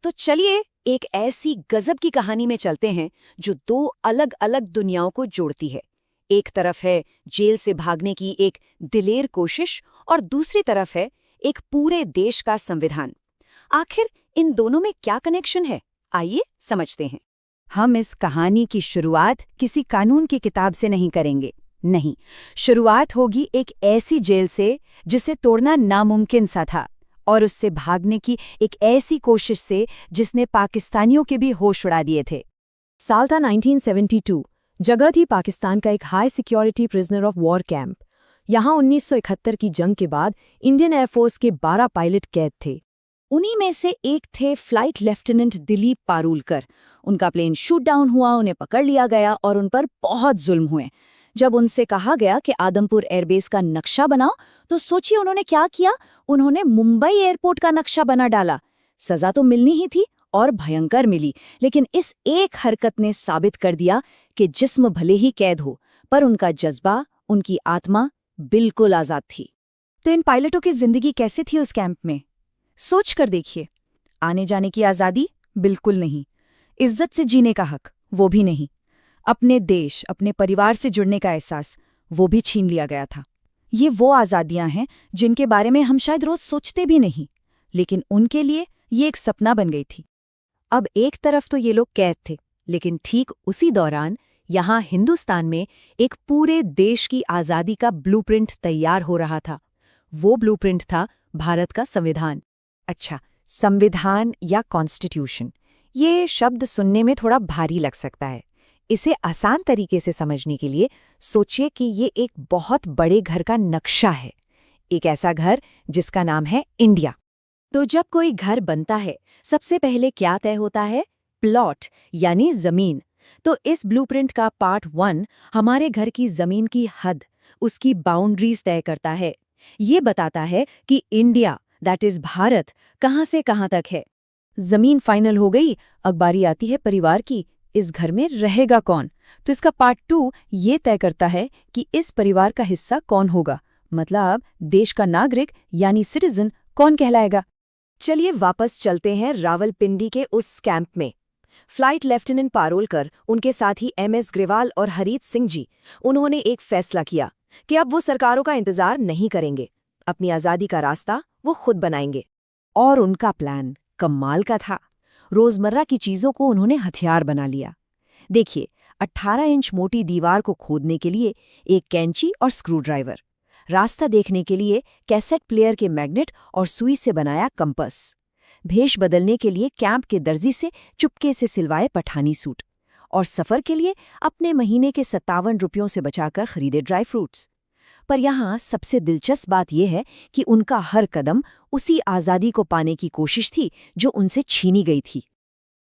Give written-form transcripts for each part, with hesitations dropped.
तो चलिए एक ऐसी गजब की कहानी में चलते हैं जो दो अलग अलग दुनियाओं को जोड़ती है। एक तरफ है जेल से भागने की एक दिलेर कोशिश और दूसरी तरफ है एक पूरे देश का संविधान। आखिर इन दोनों में क्या कनेक्शन है, आइए समझते हैं। हम इस कहानी की शुरुआत किसी कानून की किताब से नहीं करेंगे, नहीं, शुरुआत होगी एक ऐसी जेल से जिसे तोड़ना नामुमकिन सा था, और उससे भागने की एक ऐसी कोशिश से जिसने पाकिस्तानियों के भी होश उड़ा दिए थे। साल था 1972। जगह थी पाकिस्तान का एक high security prisoner of war camp. यहाँ 1971 की जंग के बाद इंडियन एयरफोर्स के 12 पायलट कैद थे। उन्हीं में से एक थे फ्लाइट लेफ्टिनेंट दिलीप पारुलकर। उनका प्लेन शूट डाउन हुआ, उन्हें पकड़ लिया गया और उन पर बहुत जुल्म हुए। जब उनसे कहा गया कि आदमपुर एयरबेस का नक्शा बनाओ, तो सोचिए उन्होंने क्या किया। उन्होंने मुंबई एयरपोर्ट का नक्शा बना डाला। सजा तो मिलनी ही थी और भयंकर मिली, लेकिन इस एक हरकत ने साबित कर दिया कि जिस्म भले ही कैद हो, पर उनका जज्बा, उनकी आत्मा बिल्कुल आजाद थी। तो इन पायलटों की जिंदगी कैसे थी उस कैंप में? सोच कर देखिए। आने जाने की आज़ादी बिल्कुल नहीं, इज्जत से जीने का हक वो भी नहीं, अपने देश, अपने परिवार से जुड़ने का एहसास वो भी छीन लिया गया था। ये वो आज़ादियां हैं जिनके बारे में हम शायद रोज सोचते भी नहीं, लेकिन उनके लिए ये एक सपना बन गई थी। अब एक तरफ तो ये लोग कैद थे, लेकिन ठीक उसी दौरान यहाँ हिंदुस्तान में एक पूरे देश की आज़ादी का ब्लूप्रिंट तैयार हो रहा था। वो ब्लूप्रिंट था भारत का संविधान। अच्छा, संविधान या कॉन्स्टिट्यूशन, ये शब्द सुनने में थोड़ा भारी लग सकता है। इसे आसान तरीके से समझने के लिए सोचिए कि ये एक बहुत बड़े घर का नक्शा है, एक ऐसा घर जिसका नाम है इंडिया। तो जब कोई घर बनता है, सबसे पहले क्या तय होता है? प्लॉट, यानी जमीन। तो इस ब्लूप्रिंट का पार्ट 1 हमारे घर की जमीन की हद, उसकी बाउंड्रीज तय करता है। ये बताता है कि इंडिया, दैट इज भारत, कहाँ से कहाँ तक है। जमीन फाइनल हो गई, अब बारी आती है परिवार की। इस घर में रहेगा कौन? तो इसका पार्ट 2 ये तय करता है कि इस परिवार का हिस्सा कौन होगा, मतलब देश का नागरिक यानी सिटीजन कौन कहलाएगा। चलिए वापस चलते हैं रावलपिंडी के उस कैंप में। फ्लाइट लेफ्टिनेंट पारोलकर, उनके साथ ही MS ग्रेवाल और हरीत सिंह जी, उन्होंने एक फैसला किया कि अब वो सरकारों का इंतजार नहीं करेंगे, अपनी आज़ादी का रास्ता वो खुद बनाएंगे। और उनका प्लान कमाल का था। रोजमर्रा की चीजों को उन्होंने हथियार बना लिया। देखिए, 18 इंच मोटी दीवार को खोदने के लिए एक कैंची और स्क्रू ड्राइवर, रास्ता देखने के लिए कैसेट प्लेयर के मैग्नेट और सुई से बनाया कंपास, भेष बदलने के लिए कैंप के दर्जी से चुपके से सिलवाए पठानी सूट, और सफर के लिए अपने महीने के 57 रुपयों से बचाकर खरीदे ड्राई फ्रूट्स। पर यहाँ सबसे दिलचस्प बात यह है कि उनका हर कदम उसी आज़ादी को पाने की कोशिश थी जो उनसे छीनी गई थी।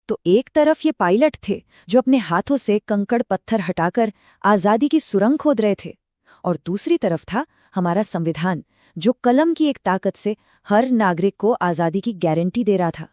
तो एक तरफ ये पायलट थे जो अपने हाथों से कंकड़ पत्थर हटाकर आज़ादी की सुरंग खोद रहे थे, और दूसरी तरफ था हमारा संविधान, जो कलम की एक ताकत से हर नागरिक को आज़ादी की गारंटी दे रहा था।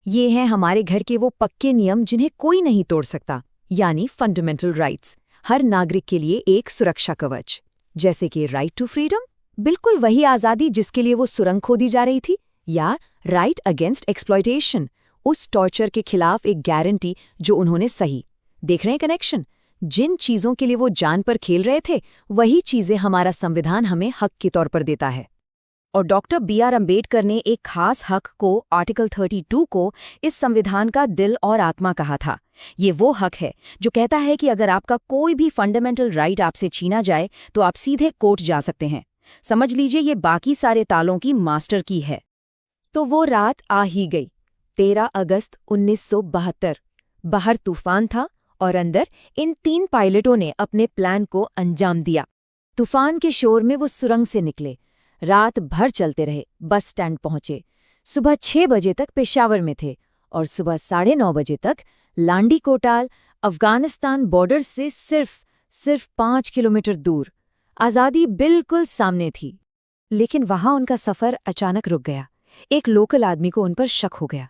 ये हैं हमारे घर के वो पक्के नियम जिन्हें कोई नहीं तोड़ सकता, यानी फंडामेंटल राइट्स, हर नागरिक के लिए एक सुरक्षा कवच। जैसे कि राइट टू फ्रीडम, बिल्कुल वही आज़ादी जिसके लिए वो सुरंग खोदी जा रही थी, या राइट अगेंस्ट एक्सप्लॉयटेशन, उस टॉर्चर के खिलाफ एक गारंटी जो उन्होंने सही। देख रहे हैं कनेक्शन? जिन चीज़ों के लिए वो जान पर खेल रहे थे, वही चीज़ें हमारा संविधान हमें हक के तौर पर देता है। और डॉक्टर BR अम्बेडकर ने एक खास हक को, आर्टिकल 32 को, इस संविधान का दिल और आत्मा कहा था। ये वो हक है जो कहता है कि अगर आपका कोई भी फंडामेंटल राइट आपसे छीना जाए तो आप सीधे कोर्ट जा सकते हैं। समझ लीजिए ये बाकी सारे तालों की मास्टर की है। तो वो रात आ ही गई, 13 अगस्त 1972। बाहर तूफान था और अंदर इन 3 पायलटों ने अपने प्लान को अंजाम दिया। तूफान के शोर में वो सुरंग से निकले, रात भर चलते रहे, बस स्टैंड पहुंचे। सुबह 6 बजे तक पेशावर में थे और सुबह 9:30 बजे तक लांडी कोटाल, अफगानिस्तान बॉर्डर से सिर्फ 5 किलोमीटर दूर। आज़ादी बिल्कुल सामने थी। लेकिन वहां उनका सफ़र अचानक रुक गया। एक लोकल आदमी को उन पर शक हो गया।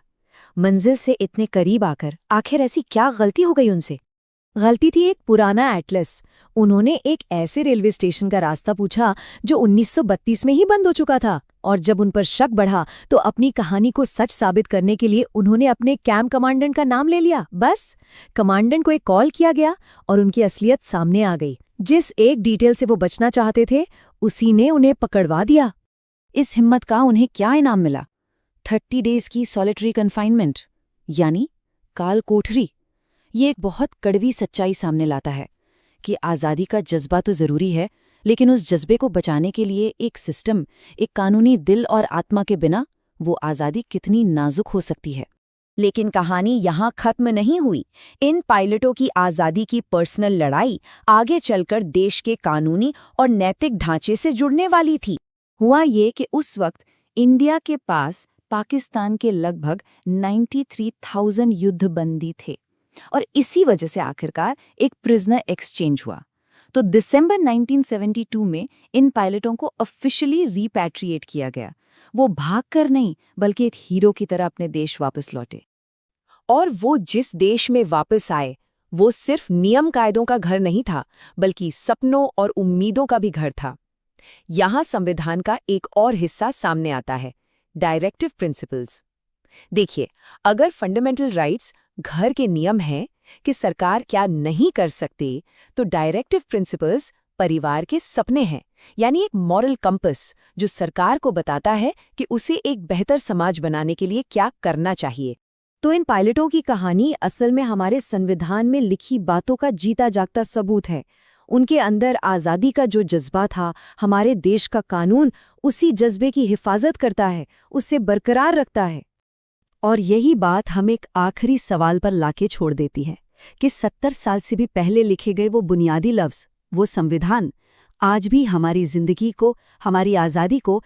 मंजिल से इतने करीब आकर आखिर ऐसी क्या गलती हो गई उनसे? गलती थी एक पुराना एटलस। उन्होंने एक ऐसे रेलवे स्टेशन का रास्ता पूछा जो 1932 में ही बंद हो चुका था, और जब उन पर शक बढ़ा तो अपनी कहानी को सच साबित करने के लिए उन्होंने अपने कैंप कमांडेंट का नाम ले लिया। बस कमांडेंट को एक कॉल किया गया और उनकी असलियत सामने आ गई। जिस एक डिटेल से वो बचना चाहते थे उसी ने उन्हें पकड़वा दिया। इस हिम्मत का उन्हें क्या इनाम मिला? 30 डेज की सॉलिटरी कन्फाइनमेंट, यानी काल कोठरी। ये एक बहुत कड़वी सच्चाई सामने लाता है कि आज़ादी का जज्बा तो ज़रूरी है, लेकिन उस जज्बे को बचाने के लिए एक सिस्टम, एक कानूनी दिल और आत्मा के बिना वो आज़ादी कितनी नाजुक हो सकती है। लेकिन कहानी यहाँ खत्म नहीं हुई। इन पायलटों की आज़ादी की पर्सनल लड़ाई आगे चलकर देश के कानूनी और नैतिक ढांचे से जुड़ने वाली थी। हुआ ये कि उस वक्त इंडिया के पास पाकिस्तान के लगभग 93,000 युद्धबंदी थे और इसी वजह से आखिरकार एक प्रिजनर एक्सचेंज हुआ। तो दिसंबर 1972 में इन पायलटों को ऑफिशियली रिपैट्रिएट किया गया। वो भागकर नहीं बल्कि एक हीरो की तरह अपने देश वापस लौटे। और वो जिस देश में वापस आए वो सिर्फ नियम कायदों का घर नहीं था, बल्कि सपनों और उम्मीदों का भी घर था। यहाँ संविधान का एक और हिस्सा सामने आता है, डायरेक्टिव प्रिंसिपल्स। देखिए, अगर फंडामेंटल राइट्स घर के नियम हैं कि सरकार क्या नहीं कर सकती, तो डायरेक्टिव प्रिंसिपल्स परिवार के सपने हैं, यानी एक मॉरल कंपस जो सरकार को बताता है कि उसे एक बेहतर समाज बनाने के लिए क्या करना चाहिए। तो इन पायलटों की कहानी असल में हमारे संविधान में लिखी बातों का जीता जागता सबूत है। उनके अंदर आज़ादी का जो जज्बा था, हमारे देश का कानून उसी जज्बे की हिफाजत करता है, उसे बरकरार रखता है। और यही बात हम एक आखिरी सवाल पर लाके छोड़ देती है कि 70 साल से भी पहले लिखे गए वो बुनियादी लफ्ज़, वो संविधान, आज भी हमारी जिंदगी को, हमारी आज़ादी को